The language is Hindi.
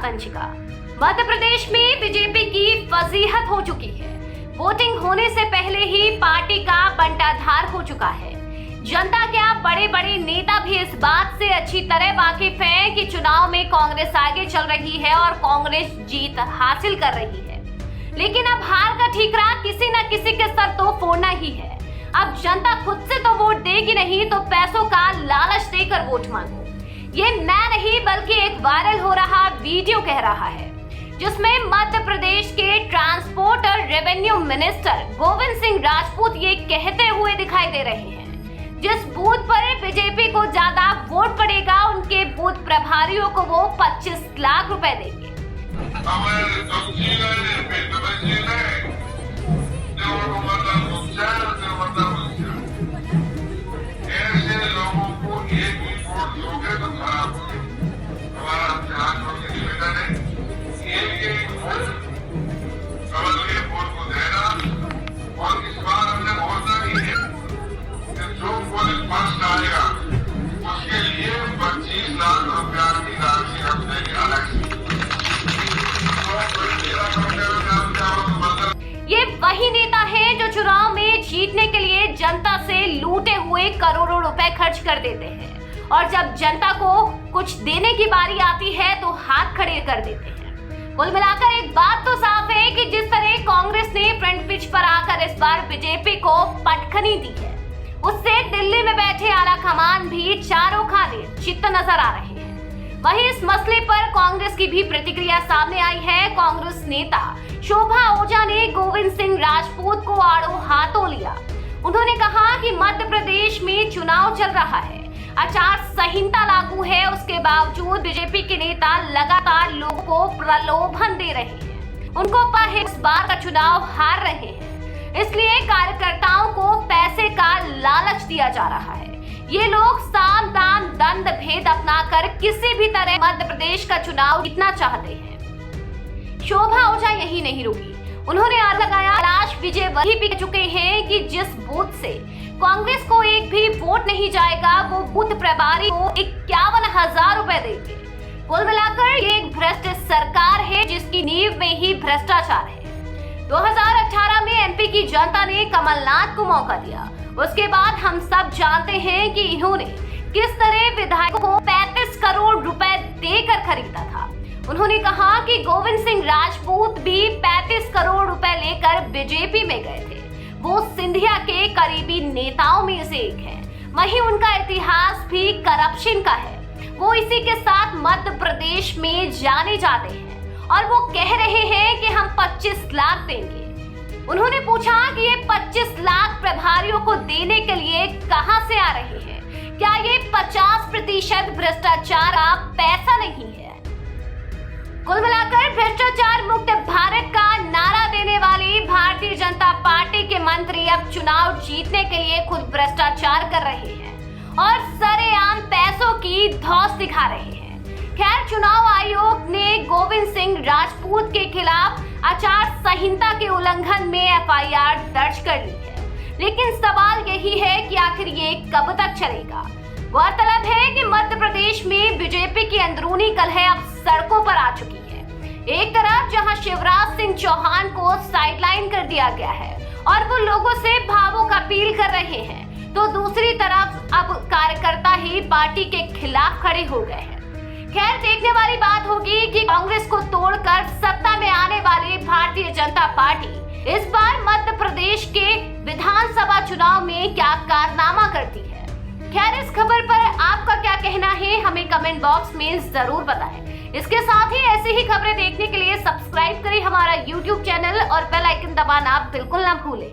तंजिका। मध्य प्रदेश में बीजेपी की फजीहत हो चुकी है। वोटिंग होने से पहले ही पार्टी का बंटाधार हो चुका है। जनता क्या बड़े बड़े नेता भी इस बात से अच्छी तरह वाकिफ हैं कि चुनाव में कांग्रेस आगे चल रही है और कांग्रेस जीत हासिल कर रही है। लेकिन अब हार का ठीकरा किसी न किसी के सर तो फोड़ना ही है। अब जनता खुद से तो वोट देगी नहीं तो पैसों का लालच देकर वोट मांगो। ये मैं नहीं बल्कि एक वायरल हो रहा वीडियो कह रहा है, जिसमें मध्य प्रदेश के ट्रांसपोर्ट और रेवेन्यू मिनिस्टर गोविंद सिंह राजपूत ये कहते हुए दिखाई दे रहे हैं, जिस बूथ पर बीजेपी को ज्यादा वोट पड़ेगा उनके बूथ प्रभारियों को वो 25 लाख रुपए देंगे। ये वही नेता है जो चुनाव में जीतने के लिए जनता से लूटे हुए करोड़ों रुपए खर्च कर देते हैं और जब जनता को कुछ देने की बारी आती है तो हाथ खड़े कर देते हैं। कुल मिलाकर एक बात तो साफ है कि जिस तरह कांग्रेस ने फ्रंट पिच पर आकर इस बार बीजेपी को पटखनी दी है, उससे दिल्ली में बैठे आला कमान भी चारों खाने चित्त नजर आ रहे हैं। वहीं इस मसले पर कांग्रेस की भी प्रतिक्रिया सामने आई है। कांग्रेस नेता शोभा ओझा ने गोविंद सिंह राजपूत को आड़ो हाथों लिया। उन्होंने कहा कि मध्य प्रदेश में चुनाव चल रहा है, आचार संहिता लागू है, उसके बावजूद बीजेपी के नेता लगातार लोगों को प्रलोभन दे रहे हैं। उनको पर है इस बार का चुनाव हार रहे हैं, इसलिए कार्यकर्ताओं को पैसे का लालच दिया जा रहा है। ये लोग साम दाम दंड भेद अपनाकर किसी भी तरह मध्य प्रदेश का चुनाव जीतना चाहते हैं। शोभा ओझा यही नहीं रुकी, उन्होंने आरोप लगाया कैलाश विजय वही भी कह चुके हैं कि जिस बूथ से कांग्रेस को एक भी वोट नहीं जाएगा वो बूथ प्रभारी को 51,000 रुपए देंगे। कुल मिलाकर ये एक भ्रष्ट सरकार है जिसकी नींव में ही भ्रष्टाचार है। 2018 में एमपी की जनता ने कमलनाथ को मौका दिया, उसके बाद हम सब जानते हैं कि इन्होंने किस तरह विधायकों को 35 करोड़ रुपए देकर खरीदा था। उन्होंने कहा कि गोविंद सिंह राजपूत भी 35 करोड़ रुपए लेकर बीजेपी में गए थे। वो सिंधिया के करीबी नेताओं में से एक है। वहीं उनका इतिहास भी करप्शन का है। वो इसी के साथ मध्य प्रदेश में जाने जाते हैं और वो कह रहे हैं कि हम 25 लाख देंगे। उन्होंने पूछा कि ये 25 लाख प्रभारियों को देने के लिए कहां से आ रहे हैं? क्या ये 50% भ्रष्टाचार का पैसा नहीं है? कुल मिलाकर भ्रष्टाचार मुक्त भारत का नारा देने वाली भारतीय जनता पार्टी के मंत्री अब चुनाव जीतने के लिए खुद भ्रष्टाचार कर रहे हैं और सरेआम पैसों की धौंस दिखा रहे हैं। खैर, चुनाव आयोग ने गोविंद सिंह राजपूत के खिलाफ आचार संहिता के उल्लंघन में एफआईआर दर्ज कर ली है, लेकिन सवाल यही है कि आखिर ये कब तक चलेगा। गौरतलब है कि मध्य प्रदेश में बीजेपी की अंदरूनी कलह अब सड़कों पर आ चुकी है। एक तरफ जहां शिवराज सिंह चौहान को साइडलाइन कर दिया गया है और वो लोगों से भावुक अपील कर रहे हैं, तो दूसरी तरफ अब कार्यकर्ता ही पार्टी के खिलाफ खड़े हो गए हैं। खैर, देखने वाली बात होगी कि कांग्रेस को तोड़कर सत्ता में आने वाली भारतीय जनता पार्टी इस बार मध्य प्रदेश के विधानसभा चुनाव में क्या कारनामा करती है। खैर, इस खबर पर आपका क्या कहना है हमें कमेंट बॉक्स में जरूर बताएं। इसके साथ ही ऐसी ही खबरें देखने के लिए सब्सक्राइब करें हमारा YouTube चैनल और बेल आइकन दबाना बिल्कुल ना भूलें।